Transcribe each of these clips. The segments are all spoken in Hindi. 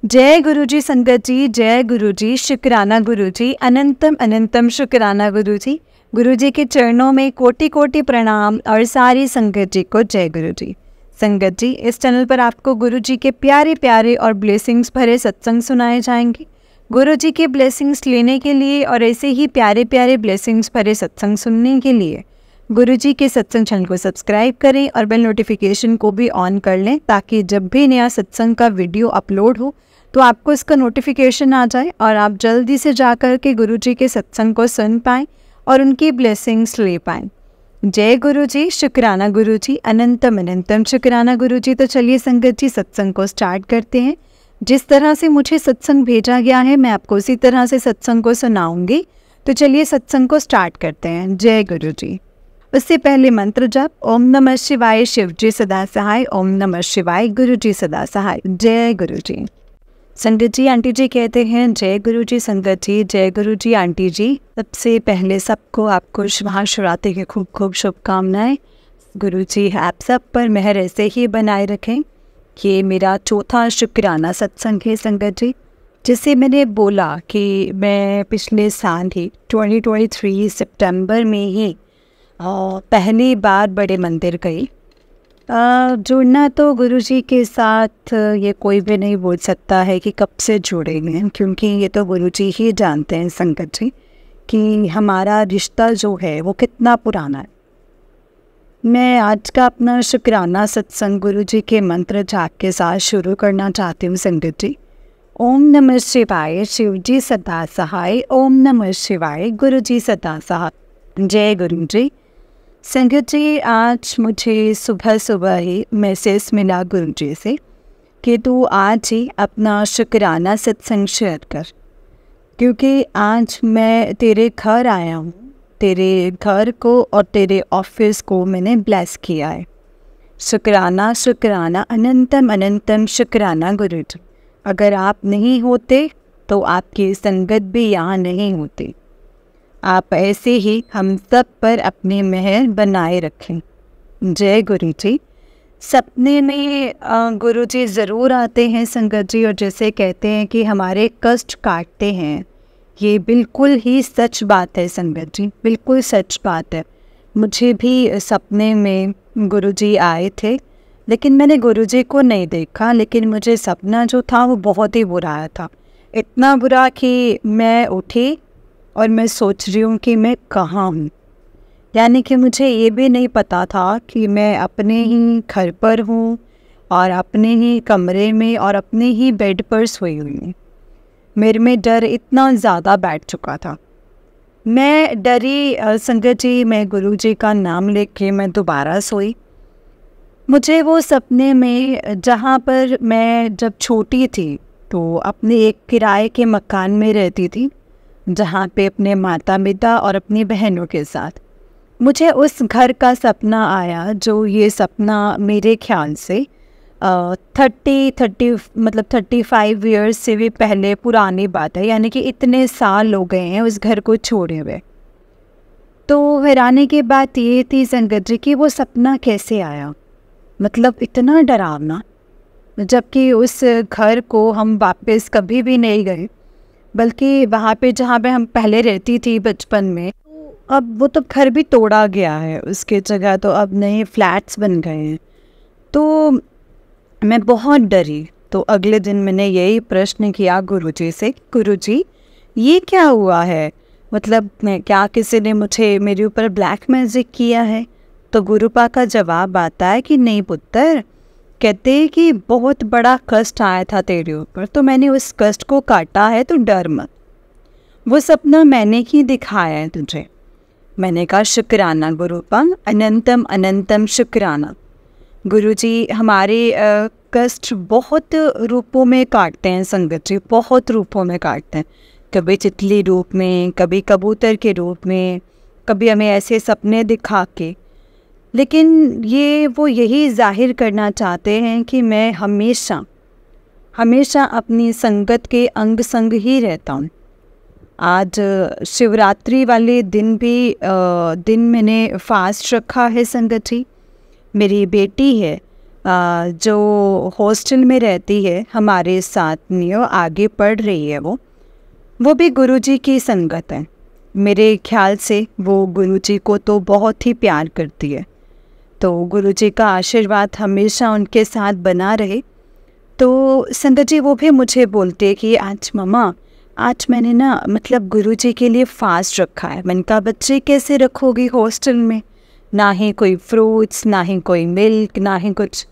जय गुरुजी संगत जी, जय गुरुजी, शुक्राना गुरुजी, अनंतम अनंतम शुक्राना गुरुजी। गुरुजी के चरणों में कोटि कोटि प्रणाम और सारी संगत जी को जय गुरुजी। संगत जी, इस चैनल पर आपको गुरुजी के प्यारे प्यारे और ब्लेसिंग्स भरे सत्संग सुनाए जाएंगे। गुरुजी के ब्लेसिंग्स लेने के लिए और ऐसे ही प्यारे प्यारे ब्लेसिंग्स भरे सत्संग सुनने के लिए गुरुजी के सत्संग चैनल को सब्सक्राइब करें और बेल नोटिफिकेशन को भी ऑन कर लें, ताकि जब भी नया सत्संग का वीडियो अपलोड हो तो आपको इसका नोटिफिकेशन आ जाए और आप जल्दी से जाकर के गुरुजी के सत्संग को सुन पाएं और उनकी ब्लेसिंग्स ले पाएं। जय गुरुजी, शुक्राना गुरुजी, अनंतम अनंतम शुक्राना गुरुजी। तो चलिए संगत जी, सत्संग को स्टार्ट करते हैं। जिस तरह से मुझे सत्संग भेजा गया है मैं आपको उसी तरह से सत्संग को सुनाऊंगी। तो चलिए सत्संग को स्टार्ट करते हैं। जय गुरुजी। उससे पहले मंत्र जप। ओम नमः शिवाय, शिव जी सदा सहाय। ओम नमः शिवाय, गुरु जी सदा सहाय। जय गुरु जी। संगत जी, आंटी जी कहते हैं जय गुरु जी। संगत जी, जय गुरु जी। आंटी जी, सबसे पहले सबको आपको महाशिवरात्रि की खूब खूब शुभकामनाएं। गुरु जी आप सब पर मेहर ऐसे ही बनाए रखें। ये मेरा चौथा शुक्राना सत्संग है संगत जी। जिसे मैंने बोला कि मैं पिछले साल ही 2023 सितंबर में ही पहली बार बड़े मंदिर गई। जुड़ना तो गुरुजी के साथ ये कोई भी नहीं बोल सकता है कि कब से जुड़ेंगे, क्योंकि ये तो गुरुजी ही जानते हैं संगत जी कि हमारा रिश्ता जो है वो कितना पुराना है। मैं आज का अपना शुक्राना सत्संग गुरुजी के मंत्र जाप के साथ शुरू करना चाहती हूँ संगत जी। ओम नमः शिवाय, शिव जी सदा सहाय। ओम नमः शिवाय, गुरु जी सदा सहाय। जय गुरु जी। संगत जी, आज मुझे सुबह सुबह ही मैसेज मिला गुरु जी से कि तू आज ही अपना शुक्राना सत्संग शेयर कर, क्योंकि आज मैं तेरे घर आया हूँ। तेरे घर को और तेरे ऑफिस को मैंने ब्लेस किया है। शुक्राना शुक्राना, अनंतम अनंतम शुक्राना गुरु जी। अगर आप नहीं होते तो आपकी संगत भी यहाँ नहीं होती। आप ऐसे ही हम सब पर अपनी मेहर बनाए रखें। जय गुरु जी। सपने में गुरु जी ज़रूर आते हैं संगत जी, और जैसे कहते हैं कि हमारे कष्ट काटते हैं, ये बिल्कुल ही सच बात है संगत जी, बिल्कुल सच बात है। मुझे भी सपने में गुरु जी आए थे, लेकिन मैंने गुरु जी को नहीं देखा। लेकिन मुझे सपना जो था वो बहुत ही बुरा आया था, इतना बुरा कि मैं उठी और मैं सोच रही हूँ कि मैं कहाँ हूँ। यानी कि मुझे ये भी नहीं पता था कि मैं अपने ही घर पर हूँ और अपने ही कमरे में और अपने ही बेड पर सोई हुई हूँ। मेरे में डर इतना ज़्यादा बैठ चुका था। मैं डरी संगत जी। मैं गुरुजी का नाम लेके मैं दोबारा सोई। मुझे वो सपने में, जहाँ पर मैं जब छोटी थी तो अपने एक किराए के मकान में रहती थी, जहाँ पे अपने माता पिता और अपनी बहनों के साथ, मुझे उस घर का सपना आया। जो ये सपना मेरे ख्याल से 35 ईयर्स से भी पहले पुरानी बात है, यानी कि इतने साल हो गए हैं उस घर को छोड़े हुए। तो हैरानी की बात ये थी संगत जी कि वो सपना कैसे आया, मतलब इतना डरावना, जबकि उस घर को हम वापस कभी भी नहीं गए, बल्कि वहाँ पे जहाँ पे हम पहले रहती थी बचपन में, अब वो तो घर भी तोड़ा गया है, उसके जगह तो अब नए फ्लैट्स बन गए हैं। तो मैं बहुत डरी। तो अगले दिन मैंने यही प्रश्न किया गुरुजी से, गुरुजी ये क्या हुआ है, मतलब क्या किसी ने मुझे मेरे ऊपर ब्लैक मैजिक किया है? तो गुरुपा का जवाब आता है कि नहीं पुत्र, कहते हैं कि बहुत बड़ा कष्ट आया था तेरे ऊपर, तो मैंने उस कष्ट को काटा है, तो डर मत। वो सपना मैंने ही दिखाया है तुझे। मैंने कहा शुक्राना गुरुपा, अनंतम अनंतम शुक्राना। गुरुजी हमारे कष्ट बहुत रूपों में काटते हैं संगत जी, बहुत रूपों में काटते हैं। कभी तितली रूप में, कभी कबूतर के रूप में, कभी हमें ऐसे सपने दिखा के। लेकिन ये वो यही जाहिर करना चाहते हैं कि मैं हमेशा हमेशा अपनी संगत के अंग संग ही रहता हूँ। आज शिवरात्रि वाले दिन भी मैंने फास्ट रखा है संगत जी। मेरी बेटी है जो हॉस्टल में रहती है हमारे साथ में, आगे पढ़ रही है, वो भी गुरुजी की संगत है। मेरे ख्याल से वो गुरुजी को तो बहुत ही प्यार करती है, तो गुरुजी का आशीर्वाद हमेशा उनके साथ बना रहे। तो संगत जी वो भी मुझे बोलते कि आज मम्मा, आज मैंने ना मतलब गुरुजी के लिए फास्ट रखा है। मैंने कहा बच्चे कैसे रखोगी हॉस्टल में, ना ही कोई फ्रूट्स, ना ही कोई मिल्क, ना ही कुछ।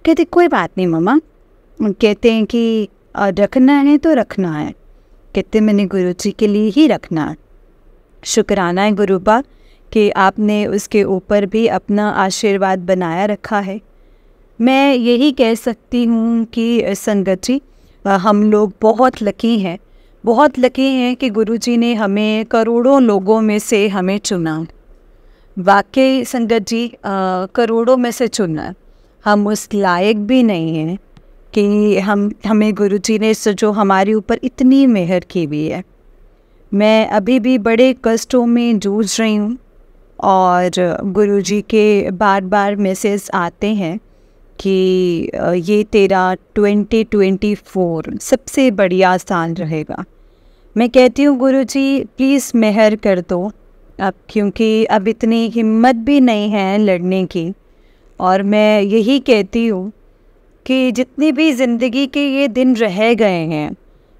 कहते कोई बात नहीं मम्मा। कहते हैं कि रखना है तो रखना है। कहते मैंने गुरुजी के लिए ही रखना है। शुक्राना है गुरुबा कि आपने उसके ऊपर भी अपना आशीर्वाद बनाया रखा है। मैं यही कह सकती हूँ कि संगत जी हम लोग बहुत लकी हैं, बहुत लकी हैं कि गुरुजी ने हमें करोड़ों लोगों में से हमें चुना। वाकई संगत जी करोड़ों में से चुना। हम उस लायक भी नहीं हैं कि हमें गुरुजी ने जो हमारे ऊपर इतनी मेहर की हुई है। मैं अभी भी बड़े कष्टों में जूझ रही हूँ और गुरुजी के बार बार मैसेज आते हैं कि ये तेरा 2024 सबसे बढ़िया साल रहेगा। मैं कहती हूँ गुरुजी प्लीज़ मेहर कर दो अब, क्योंकि अब इतनी हिम्मत भी नहीं है लड़ने की। और मैं यही कहती हूँ कि जितनी भी ज़िंदगी के ये दिन रह गए हैं,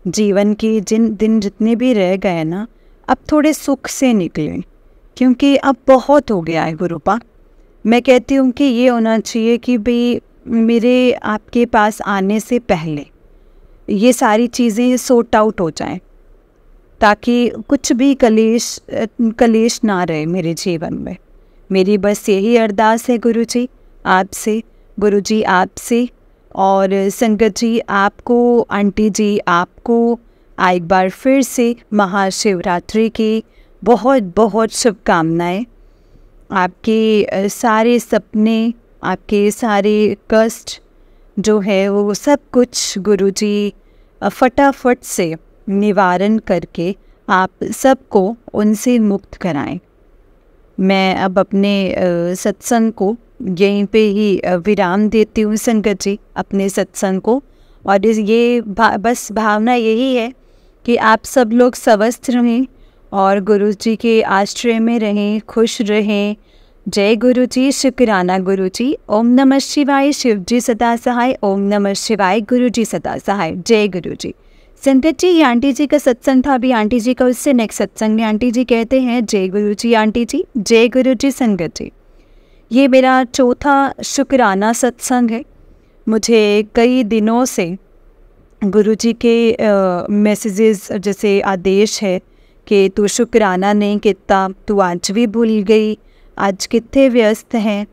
जीवन की जितने भी रह गए ना, अब थोड़े सुख से निकलें, क्योंकि अब बहुत हो गया है गुरुपा। मैं कहती हूँ कि ये होना चाहिए कि भाई मेरे आपके पास आने से पहले ये सारी चीज़ें सॉर्ट आउट हो जाएं, ताकि कुछ भी कलेश ना रहे मेरे जीवन में। मेरी बस यही अरदास है गुरुजी आपसे, गुरुजी आपसे और संगत जी आपको, आंटी जी आपको एक बार फिर से महाशिवरात्रि की बहुत बहुत शुभकामनाएं। आपके सारे सपने, आपके सारे कष्ट जो है वो सब कुछ गुरुजी फटाफट से निवारण करके आप सबको उनसे मुक्त कराएं। मैं अब अपने सत्संग को यहीं पे ही विराम देती हूँ संगत जी, अपने सत्संग को। और ये बस भावना यही है कि आप सब लोग स्वस्थ रहें और गुरुजी के आश्रय में रहें, खुश रहें। जय गुरुजी, शुक्राना गुरुजी। ओम नमः शिवाय, शिवजी सदा सहाय। ओम नमः शिवाय, गुरुजी सदा सहाय। जय गुरुजी। संगत जी ये आंटी जी का सत्संग था, अभी आंटी जी का उससे नेक्स्ट सत्संग में आंटी जी कहते हैं जय गुरुजी आंटी जी, जय गुरुजी संगत जी। ये मेरा चौथा शुक्राना सत्संग है। मुझे कई दिनों से गुरुजी के मैसेजेस जैसे आदेश है कि तू शुक्राना नहीं कितना, तू आज भी भूल गई, आज कितने व्यस्त हैं।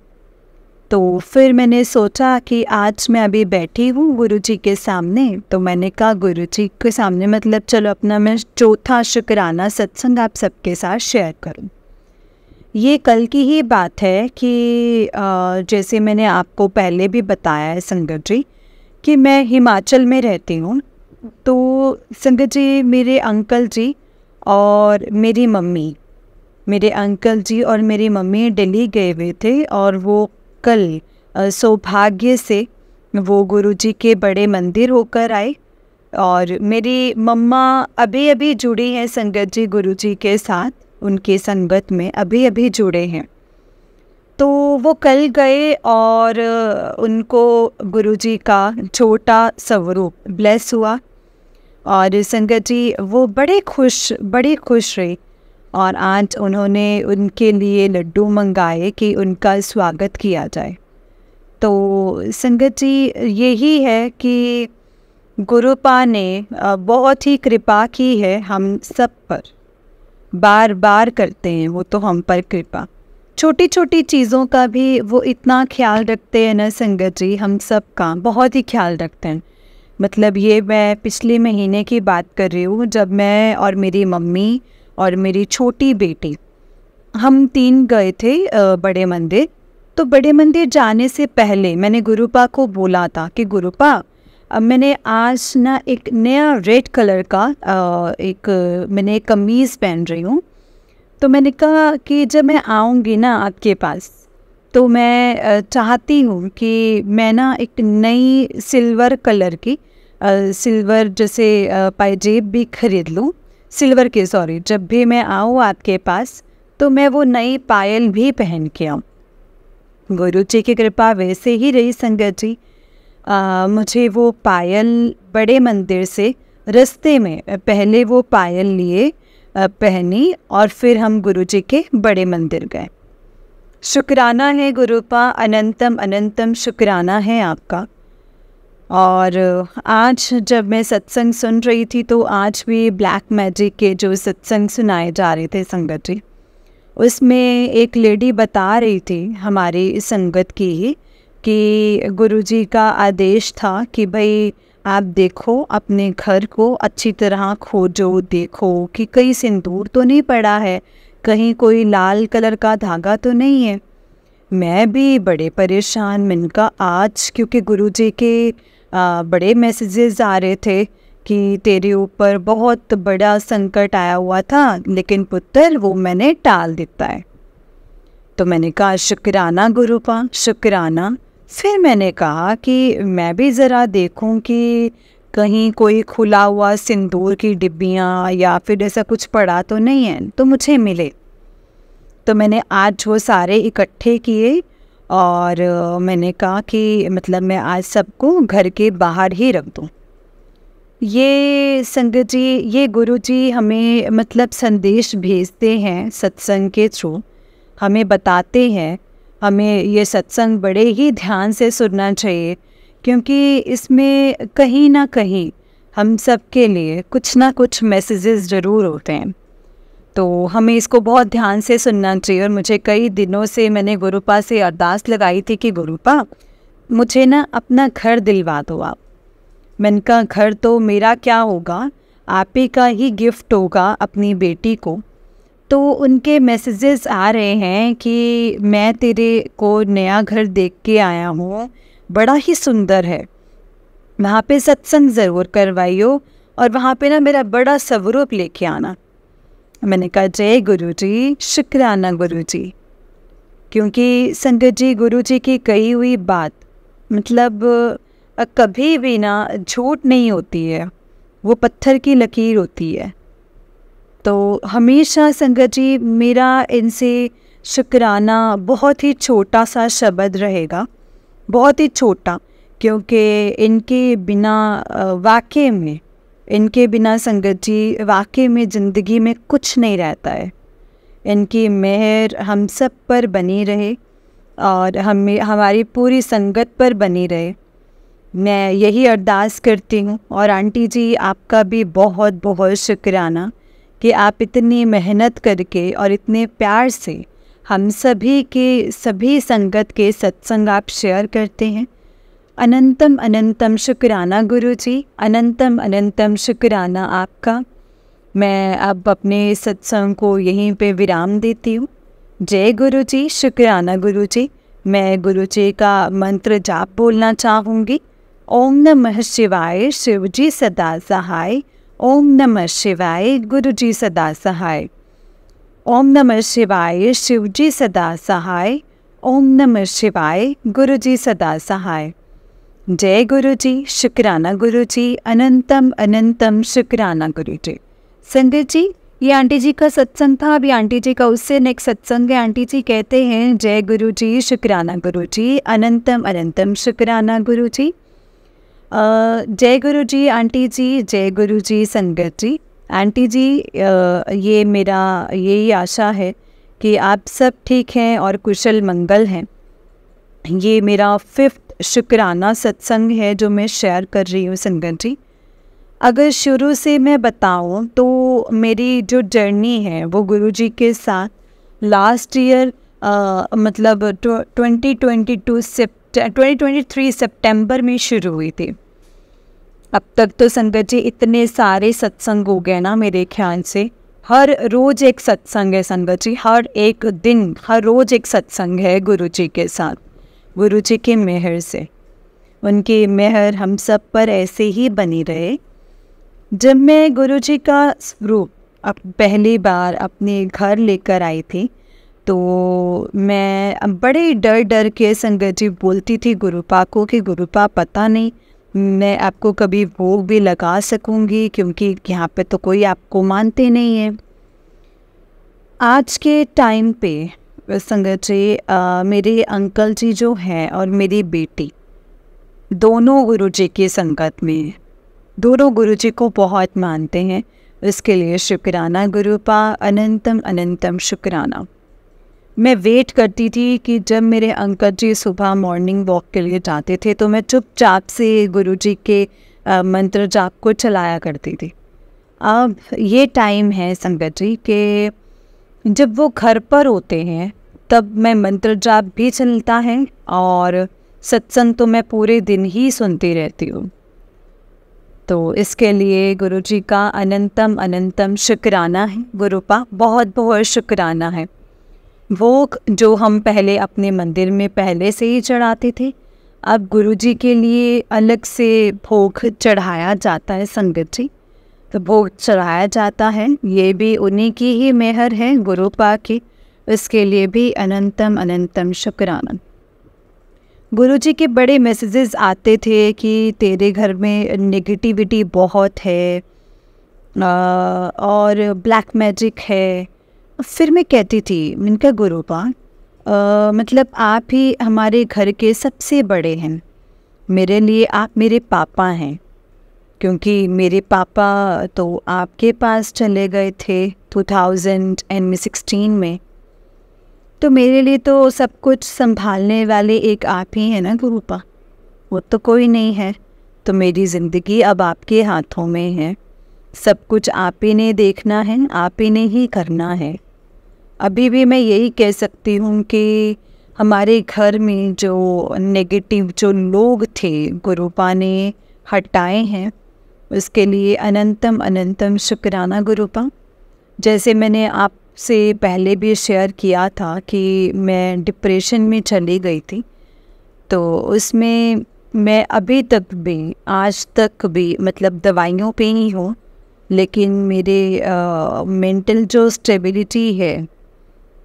तो फिर मैंने सोचा कि आज मैं अभी बैठी हूँ गुरुजी के सामने, तो मैंने कहा गुरुजी के सामने मतलब चलो अपना मैं चौथा शुक्राना सत्संग आप सबके साथ शेयर करूँ। ये कल की ही बात है कि जैसे मैंने आपको पहले भी बताया है संगत जी कि मैं हिमाचल में रहती हूँ। तो संगत जी मेरे अंकल जी और मेरी मम्मी, मेरे अंकल जी और मेरी मम्मी दिल्ली गए हुए थे और वो कल सौभाग्य से वो गुरुजी के बड़े मंदिर होकर आए। और मेरी मम्मा अभी अभी जुड़ी हैं संगत जी गुरुजी के साथ, उनके संगत में अभी अभी जुड़े हैं। तो वो कल गए और उनको गुरुजी का छोटा स्वरूप ब्लेस हुआ और संगत जी वो बड़े खुश रहे। और आज उन्होंने उनके लिए लड्डू मंगाए कि उनका स्वागत किया जाए। तो संगत जी यही है कि गुरुपा ने बहुत ही कृपा की है हम सब पर, बार बार करते हैं वो तो हम पर कृपा। छोटी छोटी चीज़ों का भी वो इतना ख्याल रखते हैं ना संगत जी, हम सब का बहुत ही ख्याल रखते हैं। मतलब ये मैं पिछले महीने की बात कर रही हूँ, जब मैं और मेरी मम्मी और मेरी छोटी बेटी हम 3 गए थे बड़े मंदिर। तो बड़े मंदिर जाने से पहले मैंने गुरुपा को बोला था कि गुरुपा अब मैंने आज ना एक नया रेड कलर का मैंने एक कमीज़ पहन रही हूँ। तो मैंने कहा कि जब मैं आऊँगी ना आपके पास तो मैं चाहती हूँ कि मैं ना एक नई सिल्वर कलर की सिल्वर जैसे पायजेब भी खरीद लूँ, सिल्वर की, सॉरी, जब भी मैं आऊँ आपके पास तो मैं वो नई पायल भी पहन के आऊँ। गुरु जी की कृपा वैसे ही रही संगत जी। मुझे वो पायल बड़े मंदिर से रास्ते में पहले वो पायल लिए पहनी और फिर हम गुरु जी के बड़े मंदिर गए। शुक्राना है गुरुपा, अनंतम अनंतम शुक्राना है आपका। और आज जब मैं सत्संग सुन रही थी तो आज भी ब्लैक मैजिक के जो सत्संग सुनाए जा रहे थे संगत जी, उसमें एक लेडी बता रही थी हमारी संगत की ही कि गुरुजी का आदेश था कि भाई आप देखो अपने घर को अच्छी तरह खोजो, देखो कि कहीं सिंदूर तो नहीं पड़ा है, कहीं कोई लाल कलर का धागा तो नहीं है। मैं भी बड़े परेशान, मैंने कहा आज क्योंकि गुरुजी के बड़े मैसेजेस आ रहे थे कि तेरे ऊपर बहुत बड़ा संकट आया हुआ था, लेकिन पुत्र वो मैंने टाल देता है। तो मैंने कहा शुक्राना गुरुपा, शुक्राना। फिर मैंने कहा कि मैं भी ज़रा देखूं कि कहीं कोई खुला हुआ सिंदूर की डिब्बियाँ या फिर ऐसा कुछ पड़ा तो नहीं है, तो मुझे मिले। तो मैंने आज वो सारे इकट्ठे किए और मैंने कहा कि मतलब मैं आज सबको घर के बाहर ही रख दूँ। ये संगत जी, ये गुरुजी हमें मतलब संदेश भेजते हैं सत्संग के थ्रू, हमें बताते हैं, हमें ये सत्संग बड़े ही ध्यान से सुनना चाहिए क्योंकि इसमें कहीं ना कहीं हम सब के लिए कुछ ना कुछ मैसेजेस ज़रूर होते हैं। तो हमें इसको बहुत ध्यान से सुनना चाहिए। और मुझे कई दिनों से मैंने गुरुपा से अरदास लगाई थी कि गुरुपा मुझे ना अपना घर दिलवा दो आप। मैंने कहा घर तो मेरा क्या होगा, आप ही का ही गिफ्ट होगा अपनी बेटी को। तो उनके मैसेजेस आ रहे हैं कि मैं तेरे को नया घर देख के आया हूँ, बड़ा ही सुंदर है, वहाँ पे सत्संग ज़रूर करवाइयो और वहाँ पे ना मेरा बड़ा स्वरूप लेके आना। मैंने कहा जय गुरुजी, शुक्राना गुरुजी। क्योंकि संगत जी गुरुजी की कही हुई बात मतलब कभी भी ना झूठ नहीं होती है, वो पत्थर की लकीर होती है। तो हमेशा संगत जी मेरा इनसे शुक्राना बहुत ही छोटा सा शब्द रहेगा, बहुत ही छोटा, क्योंकि इनके बिना वाकई में, इनके बिना संगत जी वाकई में ज़िंदगी में कुछ नहीं रहता है। इनकी मेहर हम सब पर बनी रहे और हमें हमारी पूरी संगत पर बनी रहे, मैं यही अरदास करती हूँ। और आंटी जी आपका भी बहुत बहुत शुक्राना कि आप इतनी मेहनत करके और इतने प्यार से हम सभी के सभी संगत के सत्संग आप शेयर करते हैं। अनंतम अनंतम शुक्राना गुरुजी, अनंतम अनंतम शुक्राना आपका। मैं अब अपने सत्संग को यहीं पे विराम देती हूँ। जय गुरुजी, शुक्राना गुरुजी। मैं गुरुजी का मंत्र जाप बोलना चाहूँगी। ओम नमः शिवाय, शिवजी सदा सहाय। ओम नमः शिवाय, गुरुजी सदा सहाय। ओम नमः शिवाय, शिवजी सदा सहाय। ओम नमः शिवाय, गुरुजी सदा सहाय। जय गुरुजी, शुक्राना गुरुजी, अनंतम अनंतम शुक्राना गुरुजी। संगत जी ये आंटी जी का सत्संग था, अभी आंटी जी का उससे नेक्स्ट सत्संग है। आंटी जी कहते हैं जय गुरुजी, शुक्राना गुरुजी, अनंतम अनंतम शुक्राना गुरुजी। जय गुरुजी आंटी जी, जय गुरुजी संगत जी। आंटी जी ये मेरा यही आशा है कि आप सब ठीक हैं और कुशल मंगल हैं। ये मेरा 5th शुक्राना सत्संग है जो मैं शेयर कर रही हूँ संगत जी। अगर शुरू से मैं बताऊँ तो मेरी जो जर्नी है वो गुरुजी के साथ लास्ट ईयर मतलब 2023 सितंबर में शुरू हुई थी। अब तक तो संगत जी इतने सारे सत्संग हो गए ना मेरे ख्याल से, हर रोज़ एक सत्संग है संगत जी, हर एक दिन हर रोज़ एक सत्संग है गुरुजी के साथ। गुरुजी के मेहर से, उनकी मेहर हम सब पर ऐसे ही बनी रहे। जब मैं गुरुजी का स्वरूप अब पहली बार अपने घर लेकर आई थी तो मैं बड़े डर डर के संगत जी बोलती थी गुरुपा को कि गुरुपा पता नहीं मैं आपको कभी भोग भी लगा सकूंगी, क्योंकि यहाँ पे तो कोई आपको मानते नहीं है। आज के टाइम पे संगत जी मेरे अंकल जी जो हैं और मेरी बेटी दोनों गुरुजी की संगत में हैं। दोनों गुरुजी को बहुत मानते हैं। इसके लिए शुक्राना गुरुपा, अनंतम अनंतम शुक्राना। मैं वेट करती थी कि जब मेरे अंकल जी सुबह मॉर्निंग वॉक के लिए जाते थे तो मैं चुपचाप से गुरुजी के मंत्र जाप को चलाया करती थी। अब ये टाइम है संगत जी कि जब वो घर पर होते हैं तब मैं मंत्र जाप भी चलता है और सत्संग तो मैं पूरे दिन ही सुनती रहती हूँ। तो इसके लिए गुरुजी का अनंतम अनंतम शुक्राना है गुरुपा, बहुत बहुत शुक्राना है। भोग जो हम पहले अपने मंदिर में पहले से ही चढ़ाते थे, अब गुरुजी के लिए अलग से भोग चढ़ाया जाता है संगत जी। तो भोग चढ़ाया जाता है, ये भी उन्हीं की ही मेहर है गुरुपा की। इसके लिए भी अनंतम अनंतम शुक्राना। गुरुजी के बड़े मैसेजेस आते थे कि तेरे घर में नेगेटिविटी बहुत है और ब्लैक मैजिक है। फिर मैं कहती थी, मैंने कहा गुरुपा मतलब आप ही हमारे घर के सबसे बड़े हैं, मेरे लिए आप मेरे पापा हैं, क्योंकि मेरे पापा तो आपके पास चले गए थे 2016 में। तो मेरे लिए तो सब कुछ संभालने वाले एक आप ही हैं ना गुरुपा, वो तो कोई नहीं है। तो मेरी ज़िंदगी अब आपके हाथों में है, सब कुछ आप ही ने देखना है, आप ही ने ही करना है। अभी भी मैं यही कह सकती हूँ कि हमारे घर में जो नेगेटिव जो लोग थे गुरुपा ने हटाए हैं, उसके लिए अनंतम अनंतम शुक्राना गुरुपा। जैसे मैंने आपसे पहले भी शेयर किया था कि मैं डिप्रेशन में चली गई थी, तो उसमें मैं अभी तक भी आज तक भी मतलब दवाइयों पे ही हूँ, लेकिन मेरे मेंटल जो स्टेबिलिटी है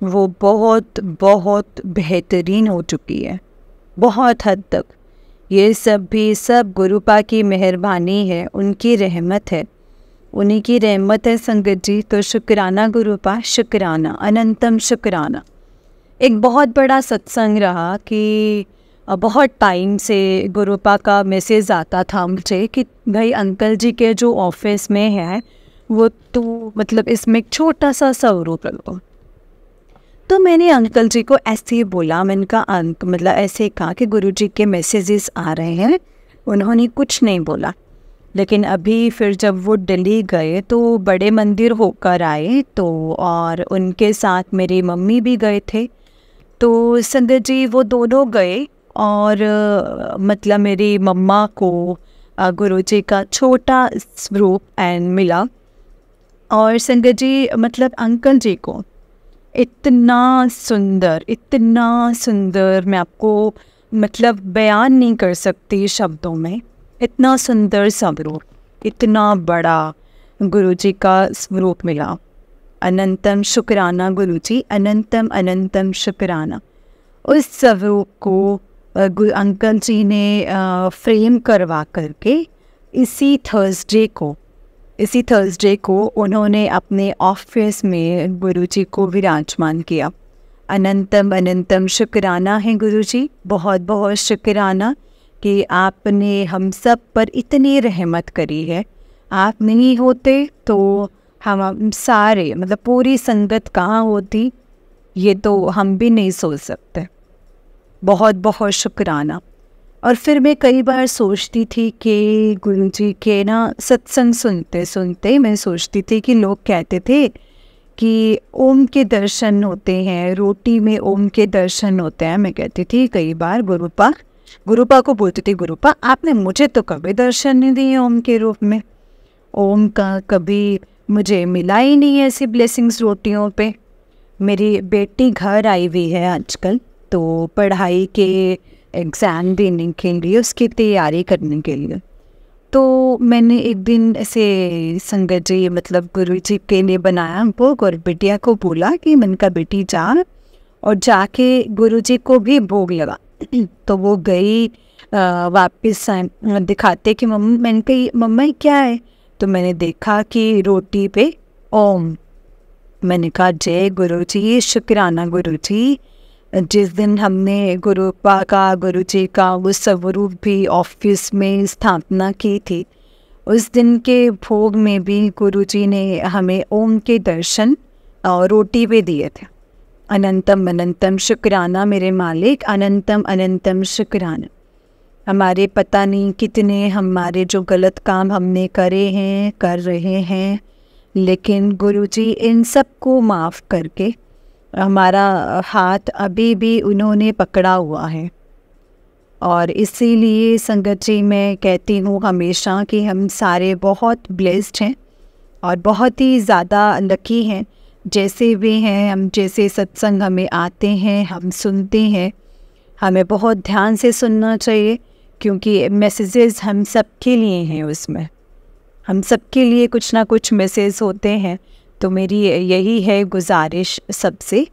वो बहुत बहुत बेहतरीन हो चुकी है, बहुत हद तक। ये सब भी सब गुरुपा की मेहरबानी है, उनकी रहमत है, उन्हीं की रहमत है संगत जी। तो शुक्राना गुरुपा, शुक्राना, अनंतम शुक्राना। एक बहुत बड़ा सत्संग रहा कि बहुत टाइम से गुरुपा का मैसेज आता था मुझे कि भाई अंकल जी के जो ऑफिस में है वो तो मतलब इसमें एक छोटा सा स्वरूप लो। तो मैंने अंकल जी को ऐसे ही बोला, मैंने कहा मतलब ऐसे कहा कि गुरुजी के मैसेजेस आ रहे हैं। उन्होंने कुछ नहीं बोला, लेकिन अभी फिर जब वो दिल्ली गए तो बड़े मंदिर होकर आए, तो और उनके साथ मेरी मम्मी भी गए थे। तो संगत जी वो दोनों गए और मतलब मेरी मम्मा को गुरुजी का छोटा स्वरूप एंड मिला, और संगत जी मतलब अंकल जी को इतना सुंदर मैं आपको मतलब बयान नहीं कर सकती शब्दों में। इतना सुंदर स्वरूप, इतना बड़ा गुरुजी का स्वरूप मिला। अनंतम शुक्राना गुरुजी, अनंतम अनंतम शुक्राना। उस स्वरूप को अंकल जी ने फ्रेम करवा करके इसी थर्सडे को उन्होंने अपने ऑफिस में गुरुजी को विराजमान किया। अनंतम अनंतम शुक्राना है गुरुजी, बहुत बहुत शुक्राना कि आपने हम सब पर इतनी रहमत करी है। आप नहीं होते तो हम सारे मतलब पूरी संगत कहाँ होती, ये तो हम भी नहीं सोच सकते। बहुत बहुत शुक्राना। और फिर मैं कई बार सोचती थी कि गुरुजी के ना सत्संग सुनते सुनते मैं सोचती थी कि लोग कहते थे कि ओम के दर्शन होते हैं, रोटी में ओम के दर्शन होते हैं। मैं कहती थी कई बार गुरुपा को बोलती थी, गुरुपा आपने मुझे तो कभी दर्शन नहीं दिए ओम के रूप में, ओम का कभी मुझे मिला ही नहीं है ऐसी ब्लेसिंग्स रोटियों पे। मेरी बेटी घर आई हुई है आजकल, तो पढ़ाई के एग्ज़ाम देने के लिए, उसकी तैयारी करने के लिए। तो मैंने एक दिन ऐसे संगत जी मतलब गुरुजी के लिए बनाया भोग और बिटिया को बोला कि मन का बेटी जा और जाके गुरुजी को भी भोग लगा। तो वो गई वापस दिखाते कि मम्मा, मैंने कही मम्मा क्या है, तो मैंने देखा कि रोटी पे ओम। मैंने कहा जय गुरुजी, शुक्राना गुरुजी। जिस दिन हमने गुरुजी का वो स्वरूप भी ऑफिस में स्थापना की थी, उस दिन के भोग में भी गुरुजी ने हमें ओम के दर्शन रोटी पे दिए थे। अनंतम अनंतम शुक्राना मेरे मालिक, अनंतम अनंतम शुक्राना। हमारे पता नहीं कितने हमारे जो गलत काम हमने करे हैं, कर रहे हैं, लेकिन गुरुजी इन सब को माफ़ करके हमारा हाथ अभी भी उन्होंने पकड़ा हुआ है। और इसीलिए संगत जी मैं कहती हूँ हमेशा कि हम सारे बहुत ब्लेस्ड हैं और बहुत ही ज़्यादा लकी हैं जैसे भी हैं हम। जैसे सत्संग हमें आते हैं, हम सुनते हैं, हमें बहुत ध्यान से सुनना चाहिए, क्योंकि मैसेजेस हम सब के लिए हैं। उसमें हम सब के लिए कुछ ना कुछ मैसेज होते हैं। तो मेरी यही है गुजारिश सबसे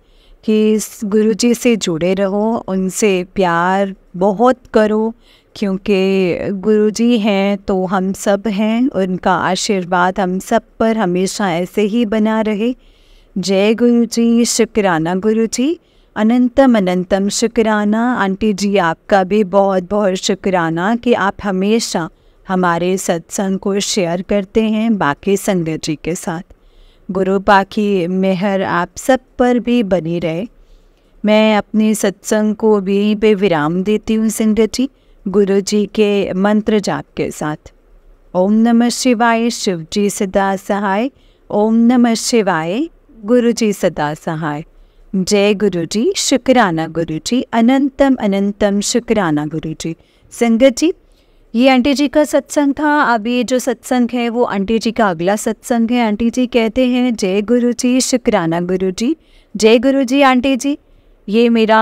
कि गुरुजी से जुड़े रहो, उनसे प्यार बहुत करो, क्योंकि गुरुजी हैं तो हम सब हैं। उनका आशीर्वाद हम सब पर हमेशा ऐसे ही बना रहे। जय गुरुजी, शुक्राना गुरुजी, अनंतम अनंतम शुक्राना। आंटी जी आपका भी बहुत बहुत शुक्राना कि आप हमेशा हमारे सत्संग को शेयर करते हैं बाकी संगत जी के साथ। गुरु पा की मेहर आप सब पर भी बनी रहे। मैं अपने सत्संग को भी यहीं पे विराम देती हूँ संगत जी, गुरु जी के मंत्र जाप के साथ। ओम नमः शिवाय, शिव जी सदा सहाय। ओम नमः शिवाय, गुरु जी सदा सहाय। जय गुरु जी, शुक्राना गुरु जी, अनंतम अनंतम शुक्राना गुरु जी। संगत जी ये आंटी जी का सत्संग था। अब ये जो सत्संग है वो आंटी जी का अगला सत्संग है। आंटी जी कहते हैं जय गुरु जी, शुक्राना गुरु जी। जय गुरु जी आंटी जी। ये मेरा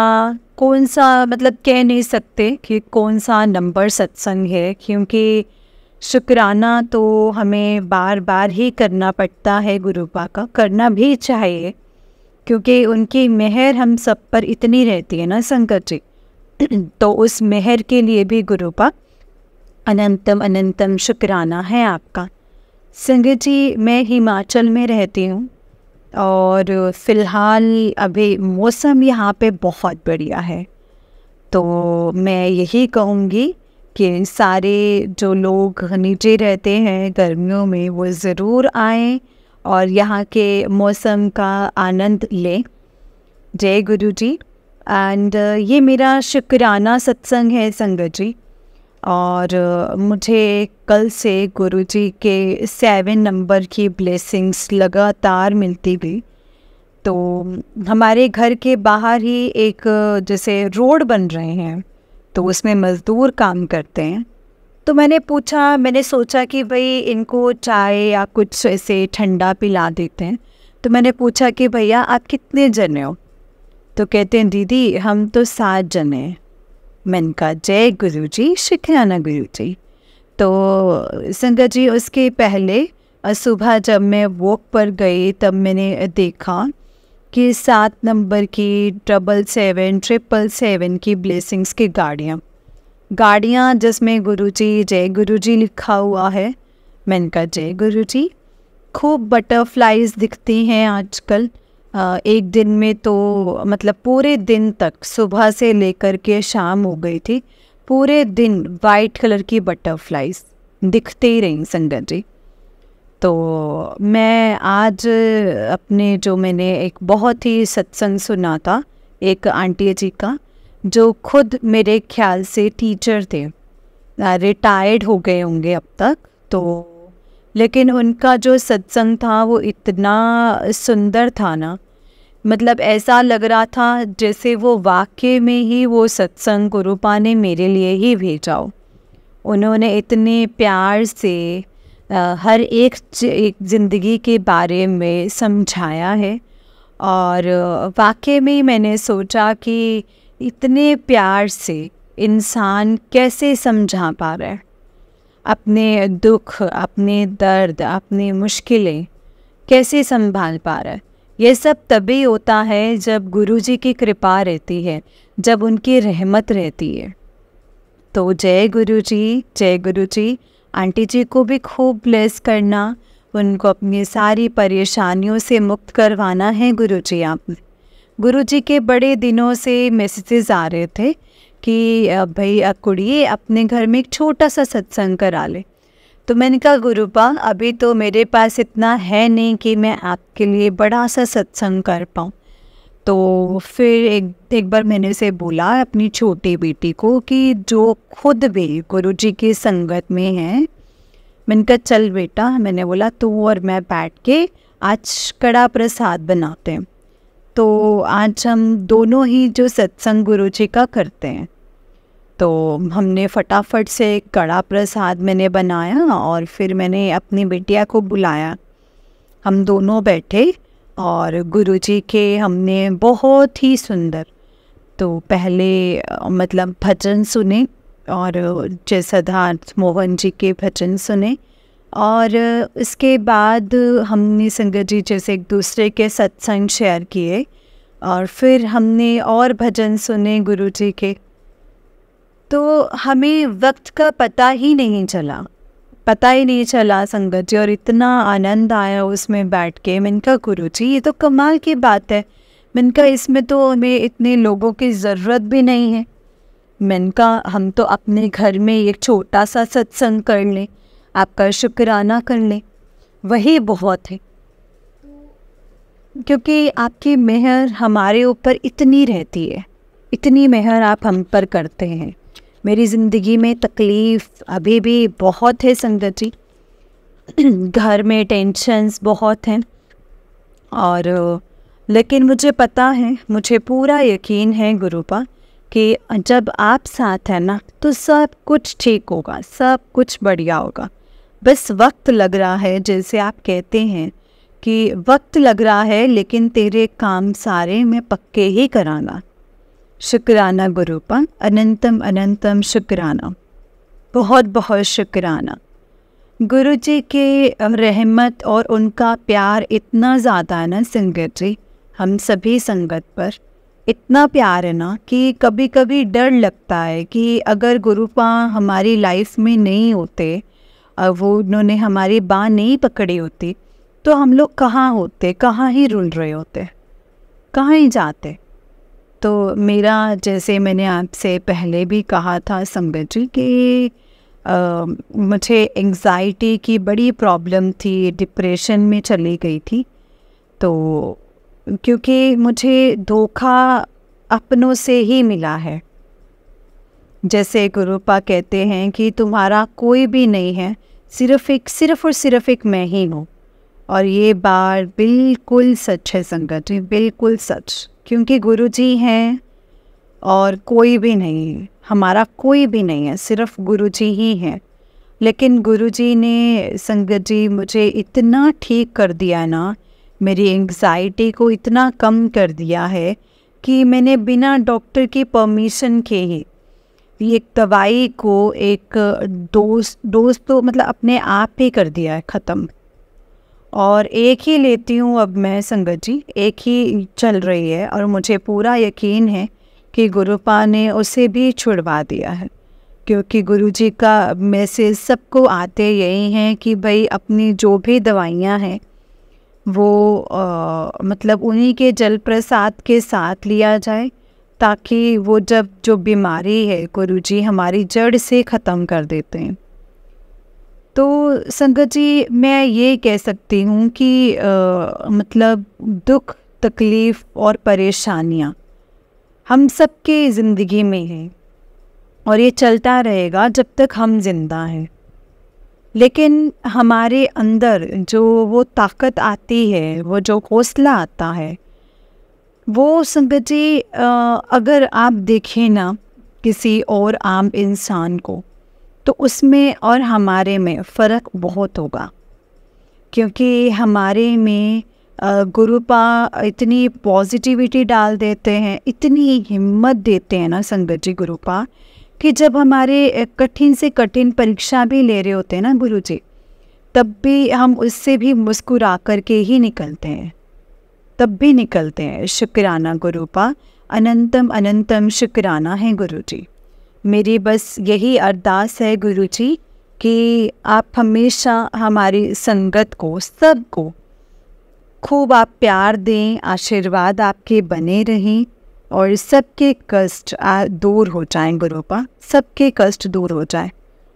कौन सा, मतलब कह नहीं सकते कि कौन सा नंबर सत्संग है, क्योंकि शुक्राना तो हमें बार बार ही करना पड़ता है। गुरुपा का करना भी चाहिए, क्योंकि उनकी मेहर हम सब पर इतनी रहती है ना संगत जी। तो उस मेहर के लिए भी गुरुपा अनंतम अनंतम शुक्राना है आपका। संगत जी मैं हिमाचल में रहती हूँ और फ़िलहाल अभी मौसम यहाँ पे बहुत बढ़िया है। तो मैं यही कहूँगी कि सारे जो लोग नीचे रहते हैं गर्मियों में वो ज़रूर आएँ और यहाँ के मौसम का आनंद लें। जय गुरु जी। एंड ये मेरा शुक्राना सत्संग है संगत जी। और मुझे कल से गुरुजी के 7 नंबर की ब्लेसिंग्स लगातार मिलती गई। तो हमारे घर के बाहर ही एक जैसे रोड बन रहे हैं, तो उसमें मज़दूर काम करते हैं। तो मैंने सोचा कि भाई इनको चाय या कुछ ऐसे ठंडा पिला देते हैं। तो मैंने पूछा कि भैया आप कितने जने हो? तो कहते हैं दीदी हम तो 7 जने हैं। मैंने कहा जय गुरु जी, शुक्राना गुरु जी। तो संगत जी उसके पहले सुबह जब मैं वॉक पर गई तब मैंने देखा कि 7 नंबर की 777 777 की ब्लेसिंग्स की गाड़ियाँ जिसमें गुरुजी जय गुरुजी लिखा हुआ है। मैंने कहा जय गुरुजी। खूब बटरफ्लाइज दिखती हैं आजकल। एक दिन में तो मतलब पूरे दिन तक, सुबह से लेकर के शाम हो गई थी, पूरे दिन वाइट कलर की बटरफ्लाइज दिखते ही रही संगत जी। तो मैं आज अपने जो मैंने एक बहुत ही सत्संग सुना था एक आंटी जी का, जो खुद मेरे ख्याल से टीचर थे, रिटायर्ड हो गए होंगे अब तक, तो लेकिन उनका जो सत्संग था वो इतना सुंदर था ना, मतलब ऐसा लग रहा था जैसे वो वाकई में ही वो सत्संग गुरुपा ने मेरे लिए ही भेजा हो। उन्होंने इतने प्यार से हर एक ज़िंदगी के बारे में समझाया है और वाकई में मैंने सोचा कि इतने प्यार से इंसान कैसे समझा पा रहा है अपने दुख, अपने दर्द, अपनी मुश्किलें कैसे संभाल पा रहा है। ये सब तभी होता है जब गुरुजी की कृपा रहती है, जब उनकी रहमत रहती है। तो जय गुरु जी। आंटी जी को भी खूब ब्लेस करना, उनको अपनी सारी परेशानियों से मुक्त करवाना है गुरुजी आप। गुरुजी के बड़े दिनों से मैसेजेस आ रहे थे कि भाई कुड़िए अपने घर में एक छोटा सा सत्संग करा ले। तो मैंने कहा गुरुपा अभी तो मेरे पास इतना है नहीं कि मैं आपके लिए बड़ा सा सत्संग कर पाऊँ। तो फिर एक बार मैंने से बोला अपनी छोटी बेटी को कि जो खुद भी गुरुजी की संगत में है, मैंने कहा चल बेटा, मैंने बोला तू और मैं बैठ के आज कड़ा प्रसाद बनाते हैं। तो आज हम दोनों ही जो सत्संग गुरुजी का करते हैं। तो हमने फटाफट से कड़ा प्रसाद मैंने बनाया और फिर मैंने अपनी बिटिया को बुलाया। हम दोनों बैठे और गुरुजी के हमने बहुत ही सुंदर तो पहले मतलब भजन सुने और जय सिद्धार्थ मोहन जी के भजन सुने, और इसके बाद हमने संगत जी जैसे एक दूसरे के सत्संग शेयर किए और फिर हमने और भजन सुने गुरुजी के। तो हमें वक्त का पता ही नहीं चला संगत जी, और इतना आनंद आया उसमें बैठ के। मैंने कहा गुरुजी ये तो कमाल की बात है। मैंने कहा इसमें तो हमें इतने लोगों की ज़रूरत भी नहीं है। मैंने कहा हम तो अपने घर में एक छोटा सा सत्संग कर लें, आपका शुक्राना कर लें, वही बहुत है। क्योंकि आपकी मेहर हमारे ऊपर इतनी रहती है, इतनी मेहर आप हम पर करते हैं। मेरी ज़िंदगी में तकलीफ़ अभी भी बहुत है संगत जी, घर में टेंशन्स बहुत हैं, और लेकिन मुझे पता है, मुझे पूरा यकीन है गुरुपा कि जब आप साथ हैं ना तो सब कुछ ठीक होगा, सब कुछ बढ़िया होगा। बस वक्त लग रहा है, जैसे आप कहते हैं कि वक्त लग रहा है, लेकिन तेरे काम सारे मैं पक्के ही कराना। शुक्राना गुरुपा, अनंतम अनंतम शुक्राना, बहुत बहुत शुक्राना। गुरुजी के रहमत और उनका प्यार इतना ज़्यादा है ना संगत जी, हम सभी संगत पर इतना प्यार है ना कि कभी कभी डर लगता है कि अगर गुरुपा हमारी लाइफ में नहीं होते, वो उन्होंने हमारी बाँह नहीं पकड़ी होती, तो हम लोग कहाँ होते, कहाँ ही रुल रहे होते, कहाँ ही जाते। तो मेरा, जैसे मैंने आपसे पहले भी कहा था संगत जी कि मुझे एंग्ज़ाइटी की बड़ी प्रॉब्लम थी, डिप्रेशन में चली गई थी। तो क्योंकि मुझे धोखा अपनों से ही मिला है, जैसे गुरुपा कहते हैं कि तुम्हारा कोई भी नहीं है, सिर्फ और सिर्फ एक मैं ही हूँ। और ये बात बिल्कुल सच है संगत जी, बिल्कुल सच। क्योंकि गुरुजी हैं और कोई भी नहीं है, हमारा कोई भी नहीं है, सिर्फ गुरुजी ही हैं। लेकिन गुरुजी ने संगत जी मुझे इतना ठीक कर दिया ना, मेरी एंग्ज़ाइटी को इतना कम कर दिया है कि मैंने बिना डॉक्टर की परमिशन के ही एक दवाई को एक डोज तो मतलब अपने आप ही कर दिया है ख़त्म। और एक ही लेती हूँ अब मैं संगत जी, एक ही चल रही है, और मुझे पूरा यकीन है कि गुरुपा ने उसे भी छुड़वा दिया है। क्योंकि गुरुजी का मैसेज सबको आते यही हैं कि भाई अपनी जो भी दवाइयाँ हैं वो मतलब उन्हीं के जल प्रसाद के साथ लिया जाए, ताकि वो जब जो बीमारी है गुरुजी हमारी जड़ से ख़त्म कर देते हैं। तो संगत जी मैं ये कह सकती हूँ कि मतलब दुख, तकलीफ़ और परेशानियाँ हम सबके ज़िंदगी में हैं, और ये चलता रहेगा जब तक हम जिंदा हैं। लेकिन हमारे अंदर जो वो ताकत आती है, वो जो हौसला आता है, वो संगत जी अगर आप देखें ना किसी और आम इंसान को, तो उसमें और हमारे में फ़र्क बहुत होगा। क्योंकि हमारे में गुरुपा इतनी पॉजिटिविटी डाल देते हैं, इतनी हिम्मत देते हैं ना संगत जी गुरुपा, कि जब हमारे कठिन से कठिन परीक्षा भी ले रहे होते हैं ना गुरुजी, तब भी हम उससे भी मुस्कुरा कर के ही निकलते हैं। तब भी निकलते हैं। शुक्राना गुरुपा, अनंतम अनंतम शुक्राना है गुरुजी। मेरी बस यही अरदास है गुरुजी कि आप हमेशा हमारी संगत को, सबको खूब आप प्यार दें, आशीर्वाद आपके बने रहें और सबके कष्ट दूर हो जाएं गुरुपा, सबके कष्ट दूर हो जाएं।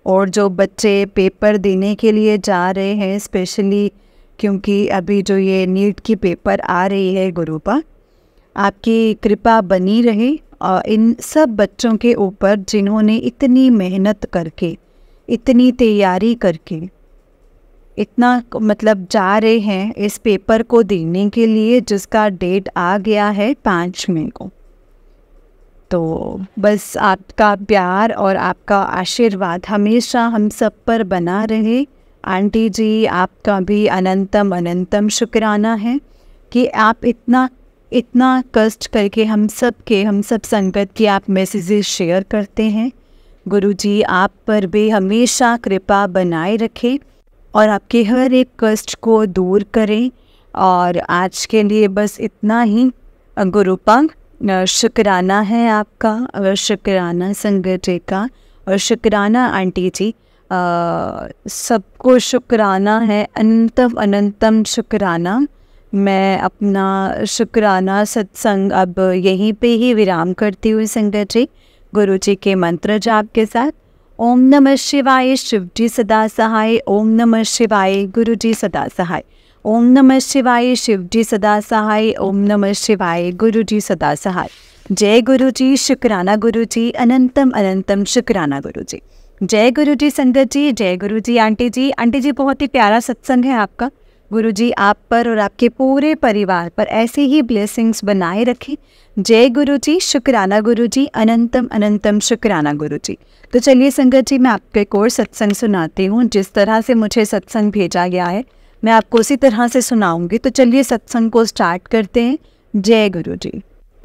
और जो बच्चे पेपर देने के लिए जा रहे हैं, स्पेशली क्योंकि अभी जो ये नीट की पेपर आ रही है गुरुपा, आपकी कृपा बनी रहे और इन सब बच्चों के ऊपर जिन्होंने इतनी मेहनत करके, इतनी तैयारी करके, इतना मतलब जा रहे हैं इस पेपर को देने के लिए, जिसका डेट आ गया है 5 मई को। तो बस आपका प्यार और आपका आशीर्वाद हमेशा हम सब पर बना रहे। आंटी जी, आपका भी अनंतम अनंतम शुक्राना है कि आप इतना कष्ट करके हम सब संगत के आप मैसेजेस शेयर करते हैं। गुरुजी आप पर भी हमेशा कृपा बनाए रखें और आपके हर एक कष्ट को दूर करें। और आज के लिए बस इतना ही गुरुपा। शुक्राना है आपका और शुक्राना संगत जी का और शुक्राना आंटी जी, सबको शुक्राना है, अनंतम अनंतम शुक्राना। मैं अपना शुक्राना सत्संग अब यहीं पे ही विराम करती हूँ संगत जी, गुरु जी के मंत्र जाप के साथ। ओम नमः शिवाय, शिव जी सदा सहाय। ओम नमः शिवाय, गुरु जी सदा सहाय। ओम नमः शिवाय, शिव जी सदा सहाय। ओम नमः शिवाय, गुरु जी सदा सहाय। जय गुरु जी, शुक्राना गुरु जी, अनंतम अनंतम शुक्राना गुरु जी। जय गुरु जी संगत जी, जय गुरु जी आंटी जी। आंटी जी बहुत ही प्यारा सत्संग है आपका। गुरु जी आप पर और आपके पूरे परिवार पर ऐसे ही ब्लेसिंग्स बनाए रखें। जय गुरु जी, शुक्राना गुरु जी, अनंतम अनंतम शुक्राना गुरु जी। तो चलिए संगत जी, मैं आपको एक और सत्संग सुनाती हूँ। जिस तरह से मुझे सत्संग भेजा गया है मैं आपको उसी तरह से सुनाऊंगी। तो चलिए सत्संग को स्टार्ट करते हैं। जय गुरु जी,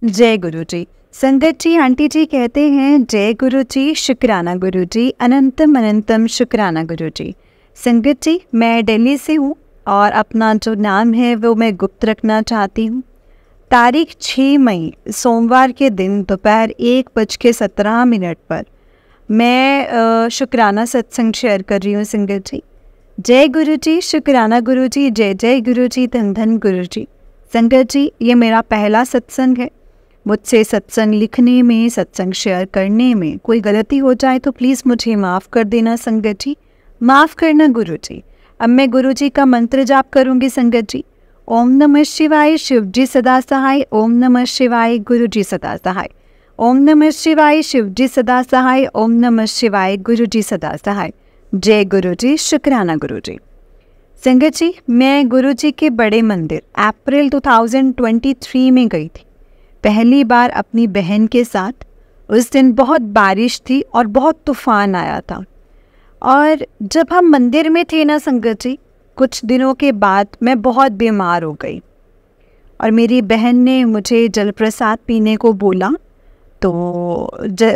जय गुरु जी। संगत जी, आंटी जी कहते हैं जय गुरु जी, शुक्राना गुरु जी, अनंतम अनंतम शुक्राना गुरु जी। संगत जी, मैं दिल्ली से हूँ और अपना जो नाम है वो मैं गुप्त रखना चाहती हूँ। तारीख 6 मई सोमवार के दिन दोपहर 1:17 पर मैं शुक्राना सत्संग शेयर कर रही हूँ संगत जी। जय गुरु जी, शुक्राना गुरु जी, जय जय गुरु जी, धन धन गुरु जी। संगत जी, ये मेरा पहला सत्संग है। मुझसे सत्संग लिखने में, सत्संग शेयर करने में कोई गलती हो जाए तो प्लीज़ मुझे माफ़ कर देना संगत जी, माफ़ करना गुरु जी। अब मैं गुरु जी का मंत्र जाप करूँगी संगत जी। ओम नमः शिवाय, शिव जी सदा सहाय। ओम नमः शिवाय, गुरु जी सदा सहाय। ओम नमः शिवाय, शिव जी सदा सहाय। ओम नमः शिवाय, गुरु जी सदा सहाय। जय गुरु जी, शुक्राना गुरु जी। संगत जी, मैं गुरु जी के बड़े मंदिर अप्रैल 2023 में गई थी, पहली बार अपनी बहन के साथ। उस दिन बहुत बारिश थी और बहुत तूफान आया था। और जब हम मंदिर में थे ना संगत जी, कुछ दिनों के बाद मैं बहुत बीमार हो गई और मेरी बहन ने मुझे जलप्रसाद पीने को बोला। तो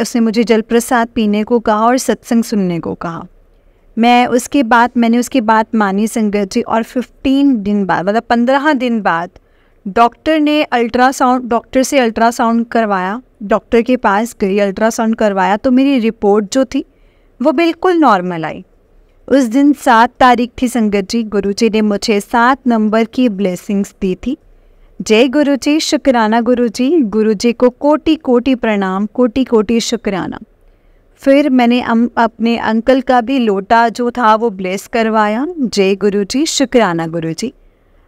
उसने मुझे जलप्रसाद पीने को कहा और सत्संग सुनने को कहा। मैंने उसकी बात मानी संगत जी। और 15 दिन बाद, मतलब 15 दिन बाद डॉक्टर से अल्ट्रासाउंड करवाया। डॉक्टर के पास गई, अल्ट्रासाउंड करवाया तो मेरी रिपोर्ट जो थी वो बिल्कुल नॉर्मल आई। उस दिन 7 तारीख थी संगत जी। गुरुजी ने मुझे 7 नंबर की ब्लेसिंग्स दी थी। जय गुरु जी, शुक्राना गुरु जी। गुरु जी को कोटि कोटि प्रणाम, कोटि कोटि शुक्राना। फिर मैंने अपने अंकल का भी लोटा जो था वो ब्लेस करवाया। जय गुरु जी, शुक्राना गुरु जी।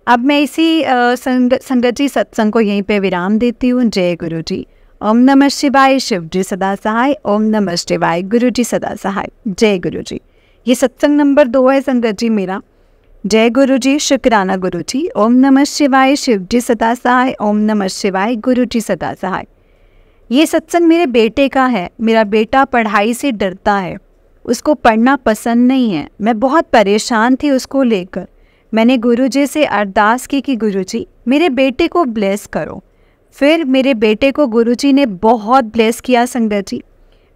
अब मैं इसी संगत जी सत्संग को यहीं पे विराम देती हूँ। जय गुरु जी। ओम नमः शिवाय, शिव जी सदा सहाय। ओम नमः शिवाय, गुरु जी सदा सहाय। जय गुरु जी। ये सत्संग नंबर 2 है संगत जी मेरा। जय गुरु जी, शुक्राना गुरु जी। ओम नमः शिवाय, शिव जी सदा सहाय। ओम नमः शिवाय, गुरु जी सदा सहाय। ये सत्संग मेरे बेटे का है। मेरा बेटा पढ़ाई से डरता है, उसको पढ़ना पसंद नहीं है। मैं बहुत परेशान थी उसको लेकर। मैंने गुरुजी से अरदास की कि गुरुजी मेरे बेटे को ब्लेस करो। फिर मेरे बेटे को गुरुजी ने बहुत ब्लेस किया संगत जी।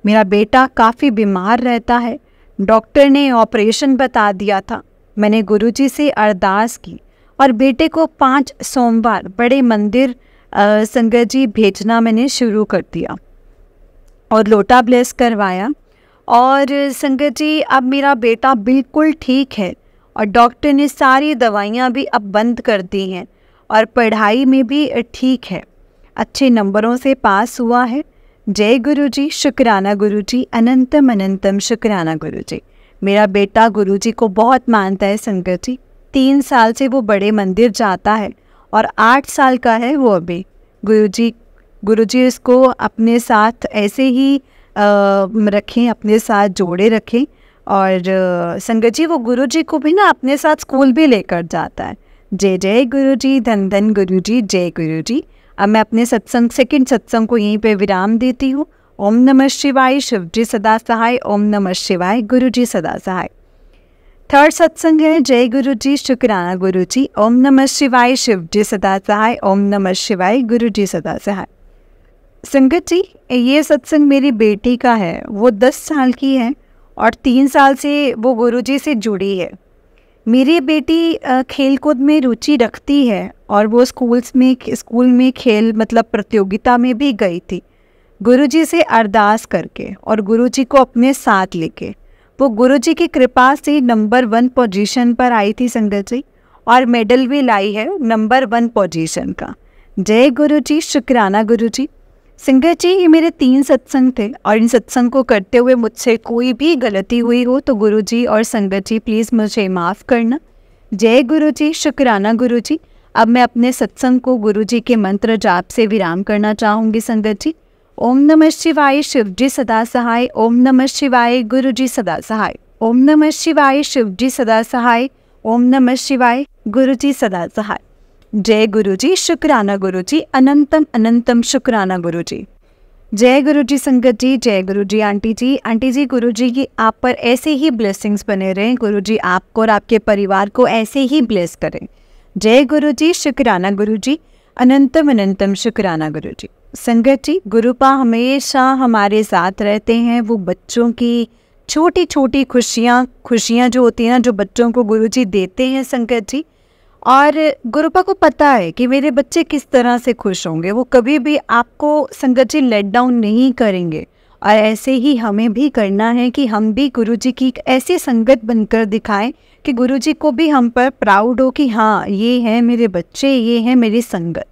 मेरा बेटा काफ़ी बीमार रहता है, डॉक्टर ने ऑपरेशन बता दिया था। मैंने गुरुजी से अरदास की और बेटे को 5 सोमवार बड़े मंदिर संगत जी भेजना मैंने शुरू कर दिया और लोटा ब्लेस करवाया। और संगत जी अब मेरा बेटा बिल्कुल ठीक है और डॉक्टर ने सारी दवाइयाँ भी अब बंद कर दी हैं और पढ़ाई में भी ठीक है, अच्छे नंबरों से पास हुआ है। जय गुरु जी, शुक्राना गुरु जी, अनंतम अनंतम शुक्राना गुरु जी। मेरा बेटा गुरु जी को बहुत मानता है संगत जी। 3 साल से वो बड़े मंदिर जाता है और 8 साल का है वो अभी। गुरु जी इसको अपने साथ ऐसे ही रखें, अपने साथ जोड़े रखें। और संगत जी वो गुरु जी को भी ना अपने साथ स्कूल भी लेकर जाता है। जय जय गुरु जी, धन धन गुरु जी, जय गुरु जी। अब मैं अपने सेकंड सत्संग को यहीं पे विराम देती हूँ। ओम नमः शिवाय, शिव जी सदा सहाय। ओम नमः शिवाय, गुरु जी सदा सहाय। थर्ड सत्संग है जय गुरु जी, शुक्राना गुरु जी। ओम नमः शिवाय, शिव जी सदा सहाय। ओम नमः शिवाय, गुरु जी सदा सहाय। संगत जी ये सत्संग मेरी बेटी का है, वो 10 साल की है और 3 साल से वो गुरु जी से जुड़ी है। मेरी बेटी खेलकूद में रुचि रखती है और वो स्कूल में खेल मतलब प्रतियोगिता में भी गई थी, गुरुजी से अरदास करके और गुरुजी को अपने साथ लेके। वो गुरुजी की कृपा से नंबर 1 पोजीशन पर आई थी संगत जी, और मेडल भी लाई है नंबर 1 पोजीशन का। जय गुरु जी, शुक्राना गुरु जी। संगत जी ये मेरे 3 सत्संग थे और इन सत्संग को करते हुए मुझसे कोई भी गलती हुई हो तो गुरुजी और संगत जी प्लीज़ मुझे माफ़ करना। जय गुरु जी, शुक्राना गुरु जी। अब मैं अपने सत्संग को गुरुजी के मंत्र जाप से विराम करना चाहूँगी संगत जी। ओम नमः शिवाय, शिव जी सदा सहाय। ओम नमः शिवाय, गुरु जी सदा सहाय। ओम नमः शिवाय, शिव जी सदा सहाय। ओम नमः शिवाय, गुरु जी सदा सहाय। जय गुरु जी, शुक्राना गुरु जी, अनंतम अनंतम शुक्राना गुरु जी। जय गुरु जी संगत जी, जय गुरु जी आंटी जी। आंटी जी गुरु जी की आप पर ऐसे ही ब्लेसिंग्स बने रहें, गुरु जी आपको और आपके परिवार को ऐसे ही ब्लेस करें। जय गुरु जी, शुक्राना गुरु जी, अनंतम अनंतम शुक्राना गुरु जी। संगत जी गुरुपा हमेशा हमारे साथ रहते हैं। वो बच्चों की छोटी छोटी खुशियाँ जो होती हैं ना, जो बच्चों को गुरुजी देते हैं संगत जी, और गुरुपा को पता है कि मेरे बच्चे किस तरह से खुश होंगे। वो कभी भी आपको संगत जी लेट डाउन नहीं करेंगे। और ऐसे ही हमें भी करना है कि हम भी गुरुजी की एक ऐसी संगत बनकर दिखाएं कि गुरुजी को भी हम पर प्राउड हो कि हाँ ये है मेरे बच्चे, ये है मेरी संगत।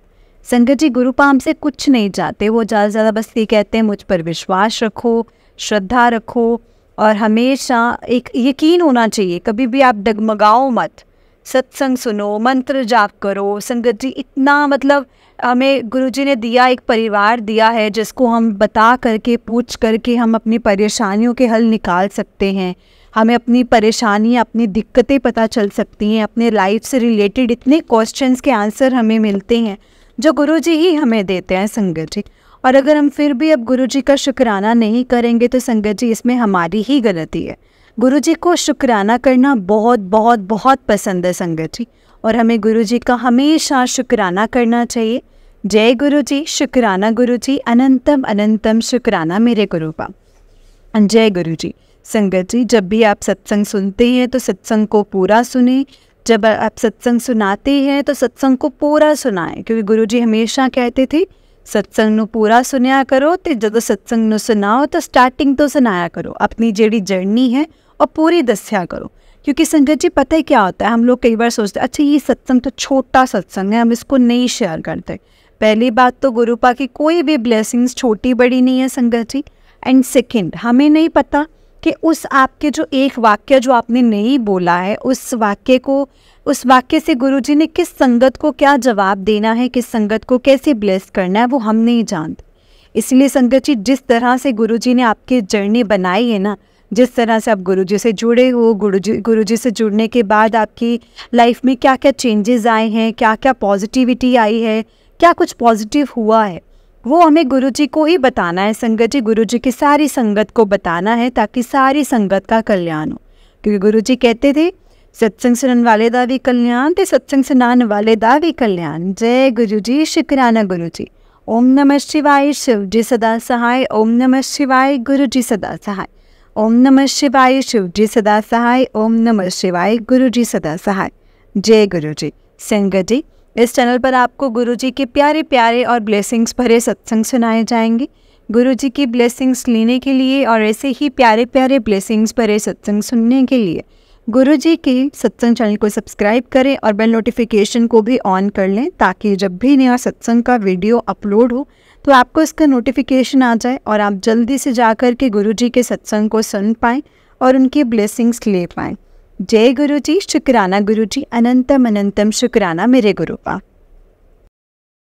संगत जी गुरुपा हमसे कुछ नहीं चाहते, वो ज़्यादा से ज़्यादा बस ये कहते हैं मुझ पर विश्वास रखो, श्रद्धा रखो और हमेशा एक यकीन होना चाहिए। कभी भी आप डगमगाओ मत, सत्संग सुनो, मंत्र जाप करो। संगत जी इतना मतलब हमें गुरुजी ने दिया, एक परिवार दिया है जिसको हम बता करके पूछ करके हम अपनी परेशानियों के हल निकाल सकते हैं। हमें अपनी परेशानियाँ, अपनी दिक्कतें पता चल सकती हैं। अपने लाइफ से रिलेटेड इतने क्वेश्चंस के आंसर हमें मिलते हैं जो गुरुजी ही हमें देते हैं संगत जी। और अगर हम फिर भी अब गुरुजी का शुक्राना नहीं करेंगे तो संगत जी इसमें हमारी ही गलती है। गुरुजी को शुक्राना करना बहुत बहुत बहुत पसंद है संगत जी, और हमें गुरुजी का हमेशा शुक्राना करना चाहिए। जय गुरु जी, शुक्राना गुरु जी, अनंतम अनंतम शुक्राना मेरे गुरुपा। जय गुरु जी। संगत जी जब भी आप सत्संग सुनते हैं तो सत्संग को पूरा सुने, जब आप सत्संग सुनाते हैं तो सत्संग को पूरा सुनाएं, क्योंकि गुरुजी हमेशा कहते थे सत्संग ਨੂੰ पूरा सुनया करो, तो जब सत्संग ਨੂੰ सुनाओ तो स्टार्टिंग तो सुनाया करो, अपनी जेड़ी जर्नी है और पूरी दस्या करो। क्योंकि संगत जी पता है क्या होता है, हम लोग कई बार सोचते हैं अच्छा ये सत्संग तो छोटा सत्संग है, हम इसको नहीं शेयर करते। पहली बात तो गुरुपा की कोई भी ब्लेसिंग्स छोटी बड़ी नहीं है संगत जी। एंड सेकेंड, हमें नहीं पता कि उस आपके जो एक वाक्य जो आपने नहीं बोला है, उस वाक्य से गुरुजी ने किस संगत को क्या जवाब देना है, किस संगत को कैसे ब्लेस करना है, वो हम नहीं जानते। इसलिए संगत जी जिस तरह से गुरुजी ने आपकी जर्नी बनाई है ना, जिस तरह से आप गुरुजी से जुड़े हो, गुरुजी से जुड़ने के बाद आपकी लाइफ में क्या क्या चेंजेस आए हैं, क्या क्या पॉजिटिविटी आई है, क्या कुछ पॉजिटिव हुआ है, वो हमें गुरुजी को ही बताना है संगत जी। गुरुजी की सारी संगत को बताना है ताकि सारी संगत का कल्याण हो। क्योंकि गुरुजी कहते थे सत्संग सुनने वाले दा भी कल्याण ते सत्संग सुनाने वाले दा भी कल्याण। जय गुरु जी, शुक्राना गुरु जी। ओम नमः शिवाय, शिव जी सदा सहाय। ओम नमः शिवाय, गुरु जी सदा सहाय। ओम नमः शिवाय, शिव जी सदा सहाय। ओम नमः शिवाय, गुरु जी सदा सहाय। जय गुरु जी। संगत जी, इस चैनल पर आपको गुरुजी के प्यारे प्यारे और ब्लेसिंग्स भरे सत्संग सुनाए जाएंगे। गुरुजी की ब्लेसिंग्स लेने के लिए और ऐसे ही प्यारे प्यारे ब्लेसिंग्स भरे सत्संग सुनने के लिए गुरुजी के सत्संग चैनल को सब्सक्राइब करें और बेल नोटिफिकेशन को भी ऑन कर लें, ताकि जब भी नया सत्संग का वीडियो अपलोड हो तो आपको इसका नोटिफिकेशन आ जाए और आप जल्दी से जाकर के गुरुजी के सत्संग को सुन पाएँ और उनकी ब्लेसिंग्स ले पाएँ। जय गुरुजी, शुक्राना गुरुजी, अनंतम अनंतम शुक्राना मेरे गुरुपा।